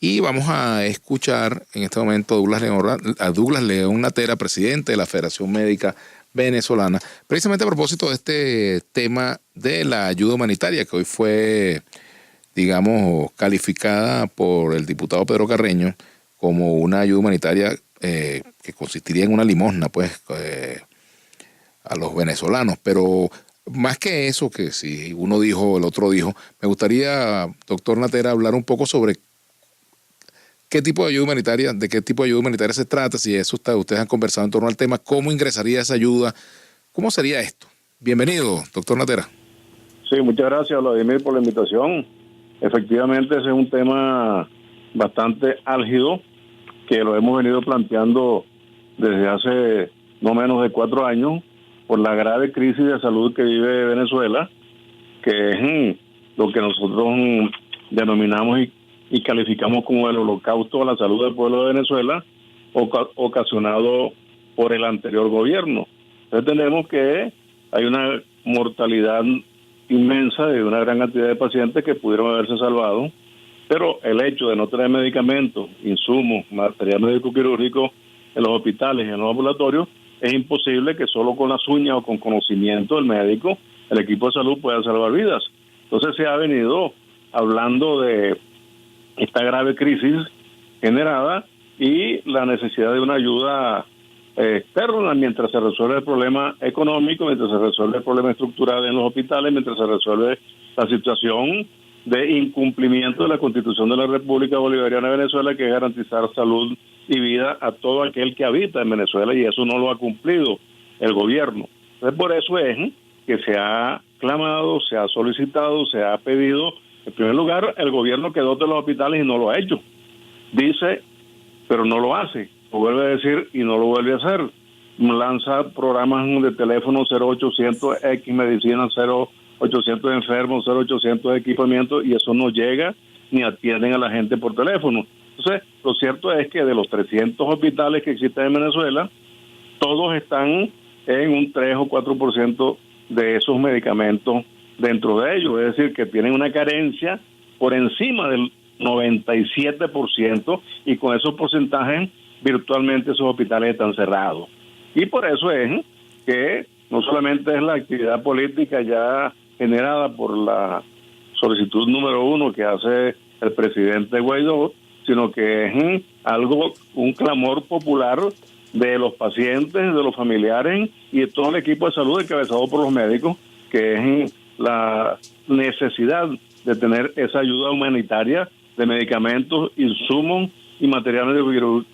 Y vamos a escuchar en este momento a Douglas León Natera, presidente de la Federación Médica Venezolana, precisamente a propósito de este tema de la ayuda humanitaria que hoy fue, digamos, calificada por el diputado Pedro Carreño como una ayuda humanitaria que consistiría en una limosna, pues, a los venezolanos. Pero más que eso, que si uno dijo, el otro dijo, me gustaría, doctor Natera, hablar un poco sobre qué tipo de ayuda humanitaria, de qué tipo de ayuda humanitaria se trata, si eso ustedes han conversado en torno al tema, cómo ingresaría esa ayuda, cómo sería esto. Bienvenido, doctor Natera. Sí, muchas gracias, Vladimir, por la invitación. Efectivamente, ese es un tema bastante álgido que lo hemos venido planteando desde hace no menos de 4 años por la grave crisis de salud que vive Venezuela, que es lo que nosotros denominamos y calificamos como el holocausto a la salud del pueblo de Venezuela, ocasionado por el anterior gobierno. Entonces tenemos que hay una mortalidad inmensa de una gran cantidad de pacientes que pudieron haberse salvado, pero el hecho de no tener medicamentos, insumos, material médico quirúrgico en los hospitales y en los ambulatorios, es imposible que solo con las uñas o con conocimiento del médico el equipo de salud pueda salvar vidas. Entonces se ha venido hablando de esta grave crisis generada y la necesidad de una ayuda externa mientras se resuelve el problema económico, mientras se resuelve el problema estructural en los hospitales, mientras se resuelve la situación de incumplimiento de la Constitución de la República Bolivariana de Venezuela, que es garantizar salud y vida a todo aquel que habita en Venezuela, y eso no lo ha cumplido el gobierno. Entonces, por eso es que se ha clamado, se ha solicitado, se ha pedido, en primer lugar, el gobierno que dote los hospitales y no lo ha hecho. Dice, pero no lo hace. Lo vuelve a decir y no lo vuelve a hacer. Lanza programas de teléfono 0800 X medicina, 0800 enfermos, 0800 equipamiento, y eso no llega ni atienden a la gente por teléfono. Entonces, lo cierto es que de los 300 hospitales que existen en Venezuela, todos están en un 3 o 4% de esos medicamentos dentro de ellos, es decir, que tienen una carencia por encima del 97%, y con esos porcentajes virtualmente esos hospitales están cerrados. Y por eso es que no solamente es la actividad política ya generada por la solicitud número 1 que hace el presidente Guaidó, sino que es un clamor popular de los pacientes, de los familiares y de todo el equipo de salud encabezado por los médicos, que es la necesidad de tener esa ayuda humanitaria de medicamentos, insumos y material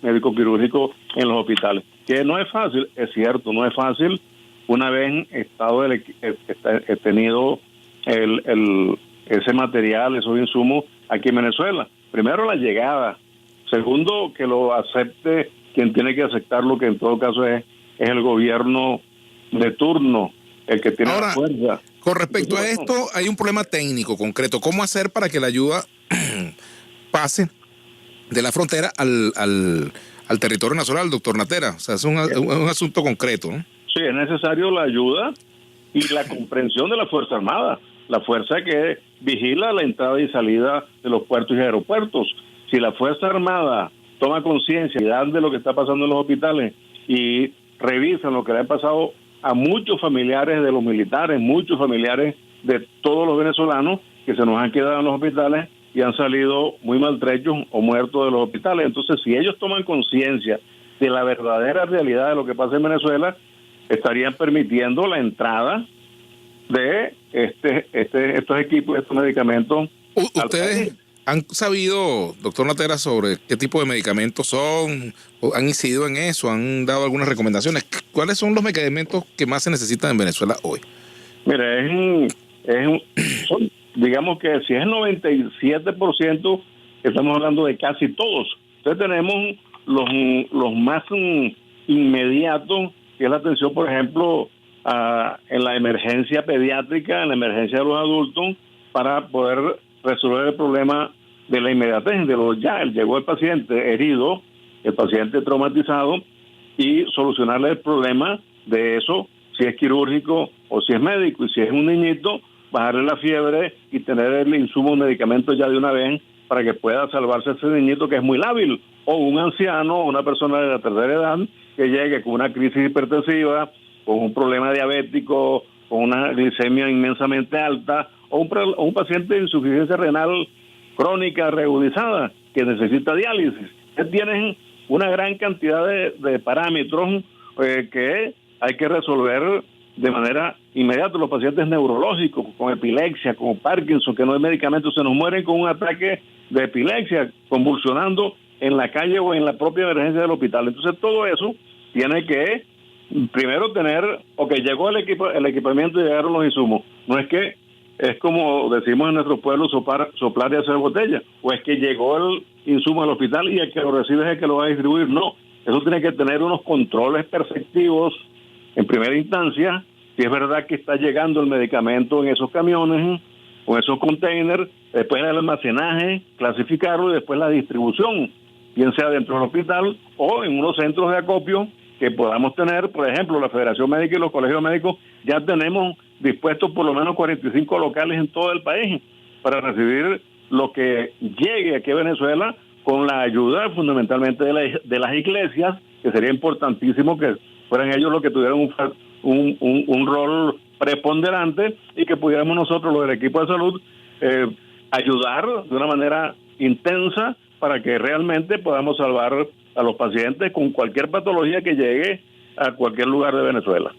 médico quirúrgico en los hospitales. Que no es fácil, es cierto, no es fácil una vez tenido ese material, esos insumos aquí en Venezuela. Primero, la llegada. Segundo, que lo acepte quien tiene que aceptarlo, que en todo caso es el gobierno de turno, el que tiene la fuerza. Con respecto a esto, hay un problema técnico concreto. ¿Cómo hacer para que la ayuda pase de la frontera al territorio nacional, doctor Natera? O sea, es un asunto concreto, ¿no? Sí, es necesario la ayuda y la comprensión de la Fuerza Armada, la fuerza que vigila la entrada y salida de los puertos y aeropuertos. Si la Fuerza Armada toma conciencia de lo que está pasando en los hospitales y revisan lo que le ha pasado a muchos familiares de los militares, muchos familiares de todos los venezolanos que se nos han quedado en los hospitales y han salido muy maltrechos o muertos de los hospitales. Entonces, si ellos toman conciencia de la verdadera realidad de lo que pasa en Venezuela, estarían permitiendo la entrada de estos equipos, estos medicamentos. ¿Ustedes han sabido, doctor Natera, sobre qué tipo de medicamentos son? ¿O han incidido en eso? ¿Han dado algunas recomendaciones? ¿Cuáles son los medicamentos que más se necesitan en Venezuela hoy? Mira, digamos que si es el 97%, estamos hablando de casi todos. Entonces tenemos los más inmediatos, que es la atención, por ejemplo, en la emergencia pediátrica, en la emergencia de los adultos, para poder resolver el problema de la inmediatez, llegó el paciente herido, el paciente traumatizado, y solucionarle el problema de eso, si es quirúrgico o si es médico, y si es un niñito, bajarle la fiebre y tener el insumo, medicamento ya de una vez para que pueda salvarse ese niñito que es muy lábil, o un anciano, o una persona de la tercera edad que llegue con una crisis hipertensiva, con un problema diabético, con una glicemia inmensamente alta, o un paciente de insuficiencia renal crónica reagudizada que necesita diálisis. Tienen una gran cantidad de parámetros que hay que resolver de manera inmediata. Los pacientes neurológicos con epilepsia, con Parkinson, que no hay medicamentos, se nos mueren con un ataque de epilepsia, convulsionando en la calle o en la propia emergencia del hospital. Entonces todo eso tiene que primero tener, llegó el equipamiento y llegaron los insumos. No es que es como decimos en nuestro pueblo, soplar y hacer botella, o es que llegó el insumo al hospital y el que lo recibe es el que lo va a distribuir. No, eso tiene que tener unos controles perceptivos en primera instancia, si es verdad que está llegando el medicamento en esos camiones o esos containers, después el almacenaje, clasificarlo y después la distribución, bien sea dentro del hospital o en unos centros de acopio que podamos tener. Por ejemplo, la Federación Médica y los colegios médicos ya tenemos dispuestos por lo menos 45 locales en todo el país para recibir lo que llegue aquí a Venezuela, con la ayuda fundamentalmente de las iglesias, que sería importantísimo que fueran ellos los que tuvieran un rol preponderante y que pudiéramos nosotros, los del equipo de salud, ayudar de una manera intensa para que realmente podamos salvar a los pacientes con cualquier patología que llegue a cualquier lugar de Venezuela.